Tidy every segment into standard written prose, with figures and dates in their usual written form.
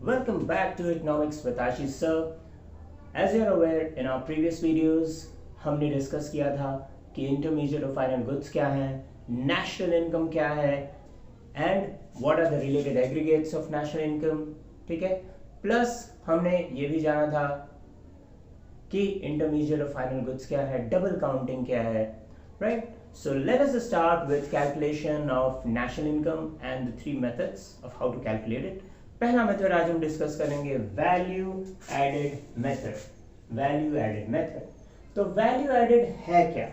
Welcome back to Economics with Ashish sir. As you are aware, in our previous videos हमने discuss किया था कि intermediate of final goods क्या है, national income क्या है and what are the related aggregates of national income. ठीक है, प्लस हमने ये भी जाना था कि इंटरमीडिएट ऑफ फाइनल गुड्स क्या है, डबल काउंटिंग क्या है, right. So let us start with calculation of national income and the three methods of how to calculate it. पहला मेथड आज हम डिस्कस करेंगे value added method. Value added method, तो value added है क्या?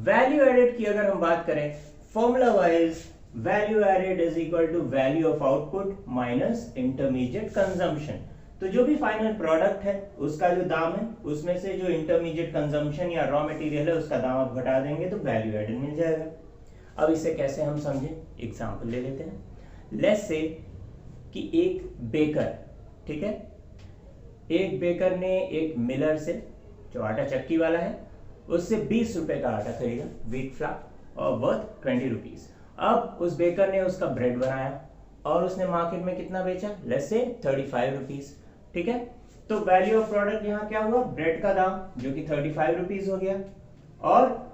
Value added की अगर हम बात करें formula wise, value added is equal to value of output minus intermediate consumption. तो जो भी फाइनल प्रोडक्ट है उसका जो दाम है उसमें से जो इंटरमीडिएट कंजम्पशन या रॉ मटेरियल है उसका दाम आप घटा देंगे तो वैल्यू एडेड मिल जाएगा. अब इसे कैसे हम समझें, एग्जांपल ले लेते हैं. लेट्स से कि एक बेकर, ठीक है, एक बेकर ने एक मिलर से, जो आटा चक्की वाला है, उससे 20 रुपए का आटा खरीदा, व्हीट फ्लावर, और वर्थ 20 रुपीज. अब उस बेकर ने उसका ब्रेड बनाया और उसने मार्केट में कितना बेचा, लेट्स से 35 रुपीज. ठीक है, तो वैल्यू ऑफ प्रोडक्ट यहां क्या हुआ, ब्रेड का दाम जो कि 35 रुपीज हो गया, और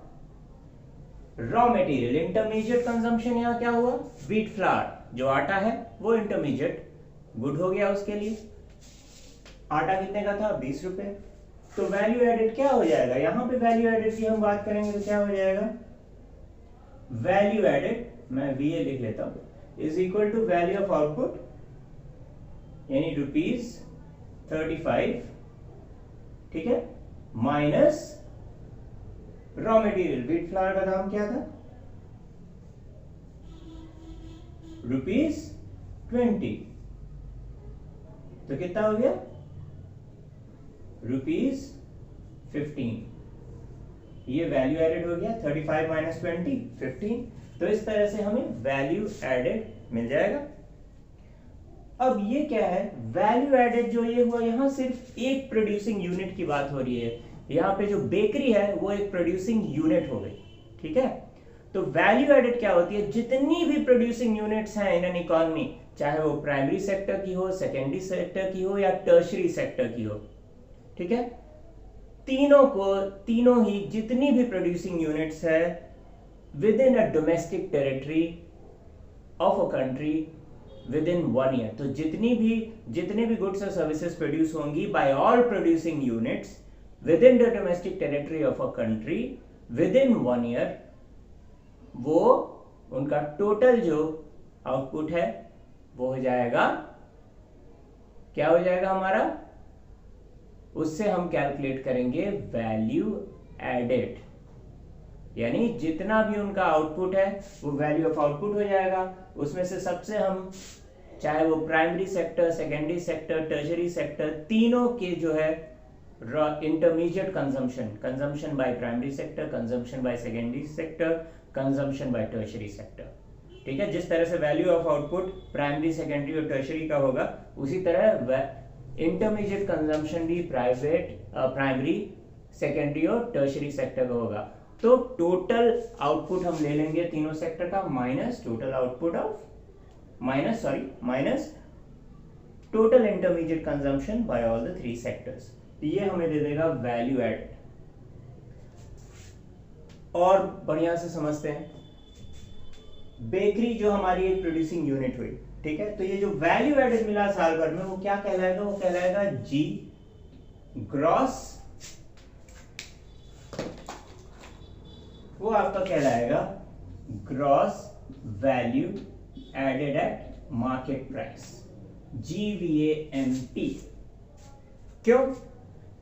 रॉ मटेरियल इंटरमीडिएट कंजम्पशन यहां क्या हुआ, व्हीट फ्लावर, जो आटा है वो इंटरमीडिएट गुड हो गया उसके लिए. आटा कितने का था, 20 रुपए. तो वैल्यू एडेड क्या हो जाएगा, यहां पे वैल्यू एडेड की हम बात करेंगे तो क्या हो जाएगा, वैल्यू एडेड, मैं VA लिख लेता हूं, is equal to value of output यानी ₹35, ठीक है, minus raw material, wheat flour का दाम क्या था, ₹20. तो कितना हो गया, ₹15. ये वैल्यू एडेड हो गया, 35 माइनस 20, 15. तो इस तरह से हमें वैल्यू एडेड मिल जाएगा. अब ये क्या है, वैल्यू एडेड जो ये हुआ, यहां सिर्फ एक प्रोड्यूसिंग यूनिट की बात हो रही है. यहां पे जो बेकरी है वो एक प्रोड्यूसिंग यूनिट हो गई. ठीक है, तो वैल्यू एडेड क्या होती है, जितनी भी प्रोड्यूसिंग यूनिट्स हैं इन एन इकोनॉमी, चाहे वो प्राइमरी सेक्टर की हो, सेकेंडरी सेक्टर की हो या टर्शरी सेक्टर की हो, ठीक है, तीनों ही जितनी भी प्रोड्यूसिंग यूनिट्स है within a domestic territory of a country within 1 year, तो जितने भी गुड्स और सर्विसेज प्रोड्यूस होंगी by all producing units within the domestic territory of a country within 1 year, वो उनका total जो output है वो हो जाएगा, क्या हो जाएगा हमारा, उससे हम कैलकुलेट करेंगे वैल्यू एडेड. यानी जितना भी उनका आउटपुट है वो वैल्यू ऑफ आउटपुट हो जाएगा. उसमें से सबसे हम, चाहे वो primary sector, secondary sector, tertiary sector, तीनों के जो है intermediate consumption by primary sector, consumption by secondary sector, consumption by tertiary sector. ठीक है, जिस तरह से value of output primary, secondary और टर्शरी का होगा, उसी तरह इंटरमीडिएट कंजम्पशन भी प्राइमरी, सेकेंडरी और टर्शरी सेक्टर का होगा. तो टोटल आउटपुट हम ले लेंगे तीनों सेक्टर का, minus total output of, minus total intermediate consumption by all the 3 sectors. ये हमें दे देगा वैल्यू एडेड. और बढ़िया से समझते हैं, बेकरी जो हमारी एक प्रोड्यूसिंग यूनिट हुई, ठीक है, तो ये जो वैल्यू एडेड मिला साल भर में वो क्या कहलाएगा, वो कहलाएगा G ग्रॉस, वो आपका कहलाएगा gross value added at market price, GVAMP. क्यों,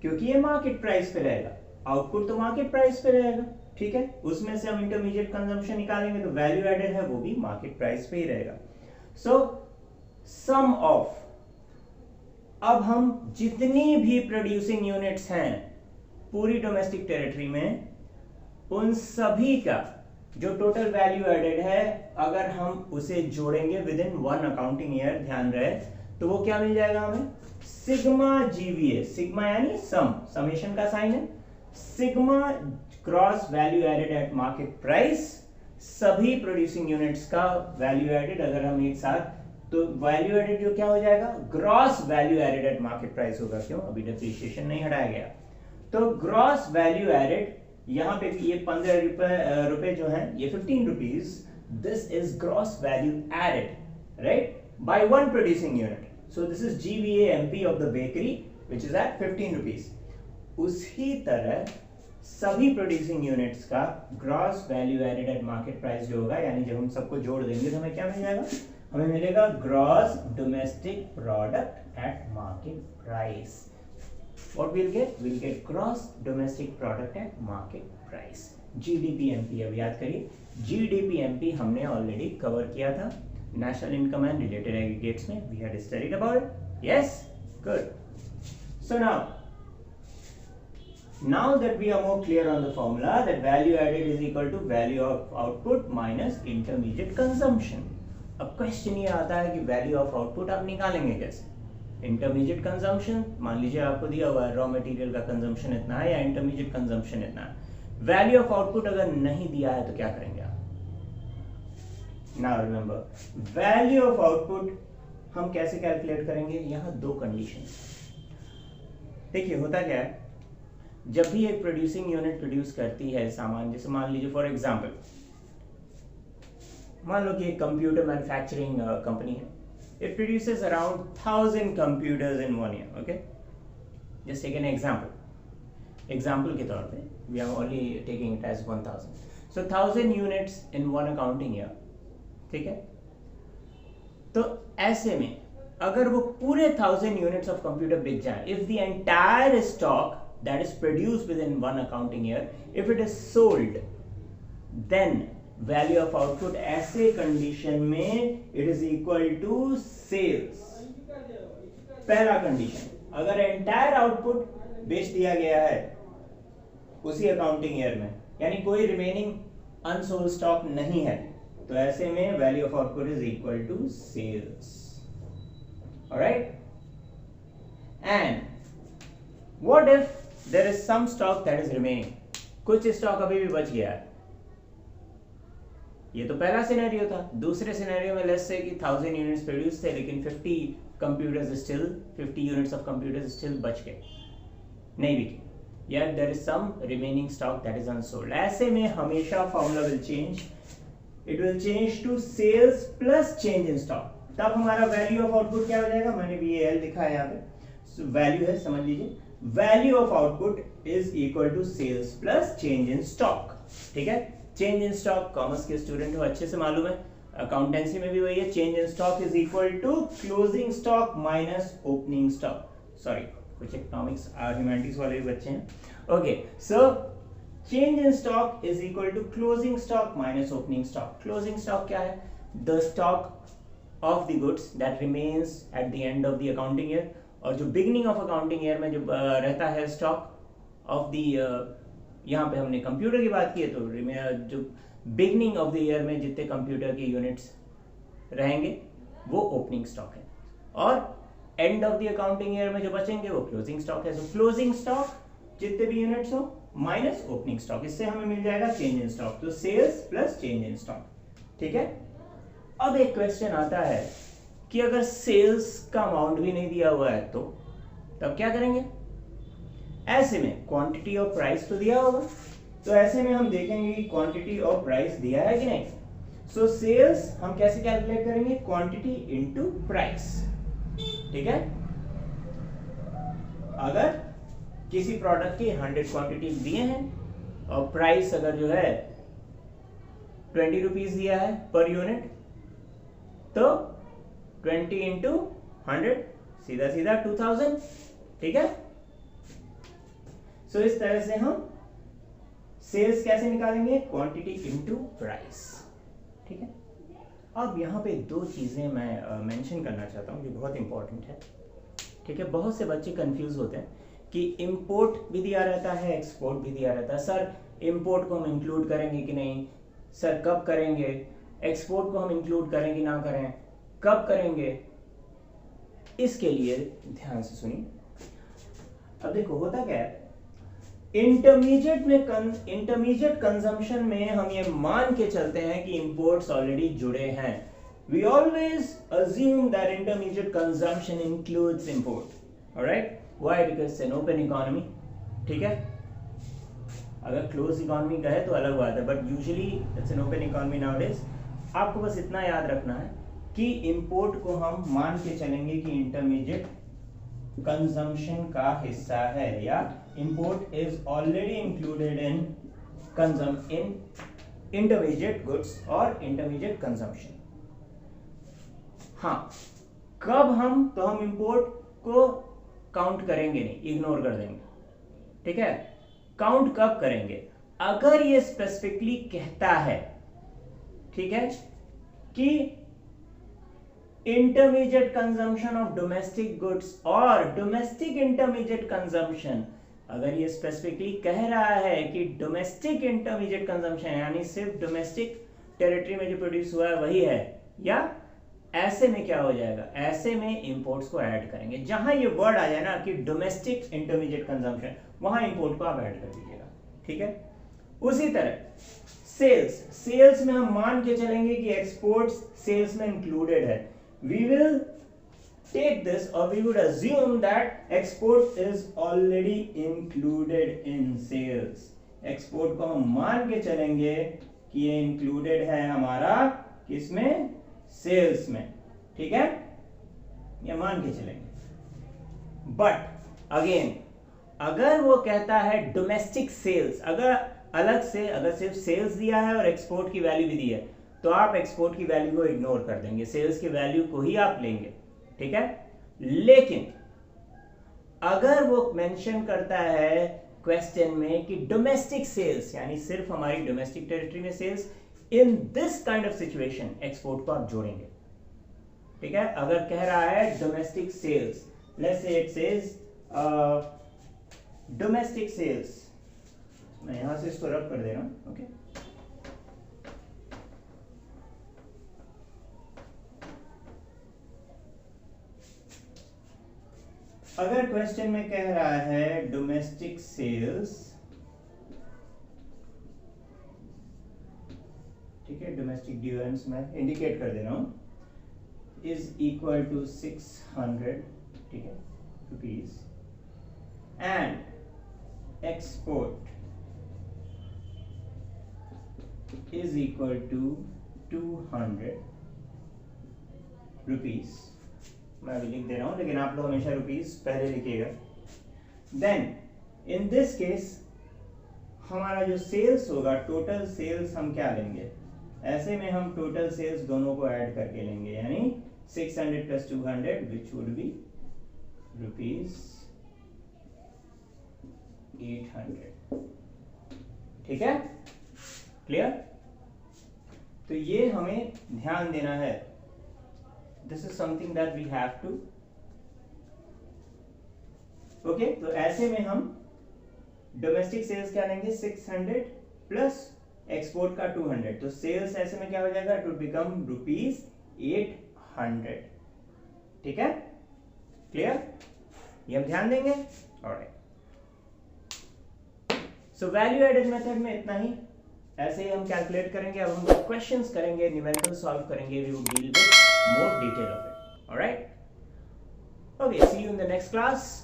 क्योंकि ये मार्केट प्राइस पे रहेगा, आउटपुट तो मार्केट प्राइस पे रहेगा. ठीक है, उसमें से हम इंटरमीडिएट कंजम्पशन निकालेंगे तो वैल्यू एडेड है वो भी मार्केट प्राइस पे ही रहेगा. सो सम ऑफ, अब हम जितनी भी प्रोड्यूसिंग यूनिट्स हैं पूरी डोमेस्टिक टेरिटरी में, उन सभी का जो टोटल वैल्यू एडेड है, अगर हम उसे जोड़ेंगे विद इन 1 अकाउंटिंग ईयर, ध्यान रहे, तो वो क्या मिल जाएगा हमें, सिग्मा GVA. सिग्मा यानी समेशन का साइन है, sigma cross value added at market price, सभी प्रोड्यूसिंग यूनिट्स का वैल्यू एडेड अगर हम एक साथ तो वैल्यू एडेड जो क्या हो जाएगा, gross value added at market price होगा। क्यों, अभी डेप्रिसिएशन नहीं हटाया गया। तो ग्रॉस वैल्यू एडेड यहाँ पे ये 15 रुपए जो है, ये 15 rupees, this is gross value added, right, by one producing unit. So this is GVAMP of the bakery which is at 15 rupees. उसी तरह सभी प्रोड्यूसिंग यूनिट्स का gross value added at market price जो होगा, यानी जब हम सबको जोड़ देंगे तो हमें क्या मिल जाएगा, हमें मिलेगा gross domestic product at market price. What we'll get? We'll get gross domestic product at market price. GDPMP अब याद करिए, GDPMP हमने ऑलरेडी कवर किया था national income and related aggregates में. We had studied about it. Yes, good. So now that we are more clear on the formula that value added is equal to value of output minus intermediate consumption. अब question ये आता है कि value of output आप निकालेंगे कैसे. Intermediate consumption, मान लीजिए आपको दिया हुआ है रॉ मटेरियल का कंजम्पशन इतना है या इंटरमीडिएट कंजम्पशन इतना है. वैल्यू ऑफ आउटपुट अगर नहीं दिया है तो क्या करेंगे आप. Now remember value of output हम कैसे कैलकुलेट करेंगे. यहाँ दो कंडीशन. देखिए होता क्या है, जब भी एक प्रोड्यूसिंग यूनिट प्रोड्यूस करती है सामान, जैसे मान लीजिए फॉर एग्जांपल मान लो कि एक कंप्यूटर मैन्युफैक्चरिंग कंपनी है. It produces around 1000 computers in 1 year. Okay, just take an example. Example के तौर पे we are only taking it as 1000. So 1000 units in one accounting year. ठीक है. तो ऐसे में अगर वो पूरे 1000 units of computer बिक जाए, if the entire stock that is produced within one accounting year, if it is sold, then value of output ऐसे कंडीशन में it is equal to sales. पहला कंडीशन, अगर एंटायर आउटपुट बेच दिया गया है उसी अकाउंटिंग ईयर में, यानी कोई रिमेनिंग अनसोल्ड स्टॉक नहीं है, तो ऐसे में value of output is equal to sales. Alright, and what if there is some stock that is remaining. कुछ स्टॉक अभी भी बच गया है. ये तो पहला सिनेरियो था. दूसरे सिनेरियो में लेट्स से कि 1000 यूनिट्स प्रोड्यूस थे लेकिन 50 यूनिट्स ऑफ कंप्यूटर्स स्टिल बच गए, नहीं बिके, yet there is some remaining stock that is unsold. ऐसे में हमेशा formula will change. It will change to sales plus change in stock. तब हमारा वैल्यू ऑफ आउटपुट क्या हो जाएगा. मैंने VAL लिखा है यहाँ पे, वैल्यू है, समझ लीजिए. Value of output is equal to sales plus change in stock. ठीक है. चेंज इन स्टॉक कॉमर्स के स्टूडेंट हो, अच्छे से मालूम है. अकाउंटेंसी में भी वही है. Change in stock is equal to closing stock minus opening stock. Sorry, कुछ इकोनॉमिक्स ह्यूमैनिटीज वाले भी बच्चे हैं. Okay, so change in stock is equal to closing stock minus opening stock. Closing stock क्या है. The stock of the goods that remains at the end of the accounting year. और जो beginning of accounting year में जो रहता है stock of the, यहाँ पे हमने कंप्यूटर की बात की है, तो जो बिगनिंग ऑफ द ईयर में जितने कंप्यूटर के यूनिट्स रहेंगे वो ओपनिंग स्टॉक है, और and of the accounting year में जो बचेंगे वो क्लोजिंग स्टॉक है. सो क्लोजिंग स्टॉक जितने भी यूनिट्स हो माइनस ओपनिंग स्टॉक, इससे हमें मिल जाएगा चेंज इन स्टॉक. तो sales plus change in stock. ठीक है. अब एक क्वेश्चन आता है कि अगर सेल्स का अमाउंट भी नहीं दिया हुआ है तो तब क्या करेंगे. ऐसे में क्वांटिटी और प्राइस तो दिया होगा, तो ऐसे में हम देखेंगे कि क्वांटिटी और प्राइस दिया है कि नहीं. सो सेल्स हम कैसे कैलकुलेट करेंगे. Quantity into price. ठीक है. अगर किसी प्रोडक्ट की 100 क्वांटिटी दिए हैं और प्राइस अगर जो है 20 रुपीज दिया है पर यूनिट, तो 20 इंटू 100 सीधा सीधा 2000. ठीक है. सो इस तरह से हम सेल्स कैसे निकालेंगे. Quantity into price. ठीक है. अब यहाँ पे दो चीजें मैं मेंशन करना चाहता हूँ जो बहुत इंपॉर्टेंट है. ठीक है. बहुत से बच्चे कंफ्यूज होते हैं कि इंपोर्ट भी दिया रहता है, एक्सपोर्ट भी दिया रहता है. सर इंपोर्ट को हम इंक्लूड करेंगे कि नहीं, सर कब करेंगे, एक्सपोर्ट को हम इंक्लूड करेंगे ना करें, कब करेंगे. इसके लिए ध्यान से सुनिए. अब देखो होता क्या है, इंटरमीडिएट कंजम्पशन में हम ये मान के चलते हैं कि इंपोर्ट्स ऑलरेडी जुड़े हैं. we always assume that intermediate consumption includes import. Alright? Why? Because it's an open economy. ठीक है? अगर क्लोज इकोनॉमी का है तो अलग बात है, but usually it's an open economy nowadays. आपको बस इतना याद रखना है कि इंपोर्ट को हम मान के चलेंगे कि इंटरमीडिएट कंजम्पशन का हिस्सा है, या import is already included in intermediate goods और इंटरमीडिएट कंजम्पशन. हाँ, कब हम इंपोर्ट को काउंट करेंगे नहीं, इग्नोर कर देंगे. ठीक है? काउंट कब करेंगे? अगर ये स्पेसिफिकली कहता है, ठीक है, कि intermediate consumption of domestic goods और डोमेस्टिक इंटरमीडिएट कंजम्पशन, अगर ये स्पेसिफिकली कह रहा है कि डोमेस्टिक इंटरमीडिएट कंजम्पशन यानी सिर्फ डोमेस्टिक टेरिटरी में जो प्रोड्यूस हुआ है वही है, या ऐसे में क्या हो जाएगा? ऐसे में इंपोर्ट्स को ऐड करेंगे. जहां ये वर्ड आ जाए ना कि डोमेस्टिक इंटरमीडिएट कंजम्पशन, वहां इंपोर्ट को आप ऐड कर दीजिएगा. ठीक है? उसी तरह सेल्स में हम मान के चलेंगे कि एक्सपोर्ट्स सेल्स में इंक्लूडेड है. वी विल टेक दिस और we would assume that export is already included in sales. Export को हम मान के चलेंगे कि ये इंक्लूडेड है हमारा किसमें? सेल्स में. ठीक है? ये मान के चलेंगे. बट अगेन, अगर वो कहता है डोमेस्टिक सेल्स, अगर अलग से अगर सिर्फ सेल्स दिया है और एक्सपोर्ट की वैल्यू भी दी है, तो आप एक्सपोर्ट की वैल्यू को इग्नोर कर देंगे, सेल्स की वैल्यू को ही आप लेंगे. ठीक है? लेकिन अगर वो मेंशन करता है क्वेश्चन में कि डोमेस्टिक सेल्स यानी सिर्फ हमारी डोमेस्टिक टेरिटरी में sales, in this kind of situation export को आप जोड़ेंगे. ठीक है? अगर कह रहा है domestic sales, let's say it says domestic sales, मैं यहां से इसको रब कर दे रहा हूं. ओके, अगर क्वेश्चन में कह रहा है डोमेस्टिक सेल्स, ठीक है, डोमेस्टिक ड्यूरेंस में इंडिकेट कर दे रहा हूं, इज इक्वल टू 600, ठीक है, rupees, and export is equal to 200 rupees. मैं अभी लिख दे रहा हूं, लेकिन आप लोग हमेशा रुपीज पहले लिखिएगा. देन इन दिस केस हमारा जो सेल्स होगा, टोटल सेल्स हम क्या लेंगे? ऐसे में हम टोटल सेल्स दोनों को ऐड करके लेंगे, यानी 600 plus 200 which would be rupees 800. ठीक है? क्लियर? तो ये हमें ध्यान देना है. This is something that we have to. Okay, तो ऐसे में हम डोमेस्टिक सेल्स क्या लेंगे? 600 प्लस एक्सपोर्ट का 200. तो सेल्स ऐसे में क्या हो जाएगा? To become rupees 800. ठीक है? क्लियर? ये हम ध्यान देंगे. Alright, so value added method में इतना ही. ऐसे ही हम कैलकुलेट करेंगे. अब हम क्वेश्चंस करेंगे, न्यूमेरिकल सॉल्व करेंगे. We will deal with more detail of it. Alright, okay, see you in the next class.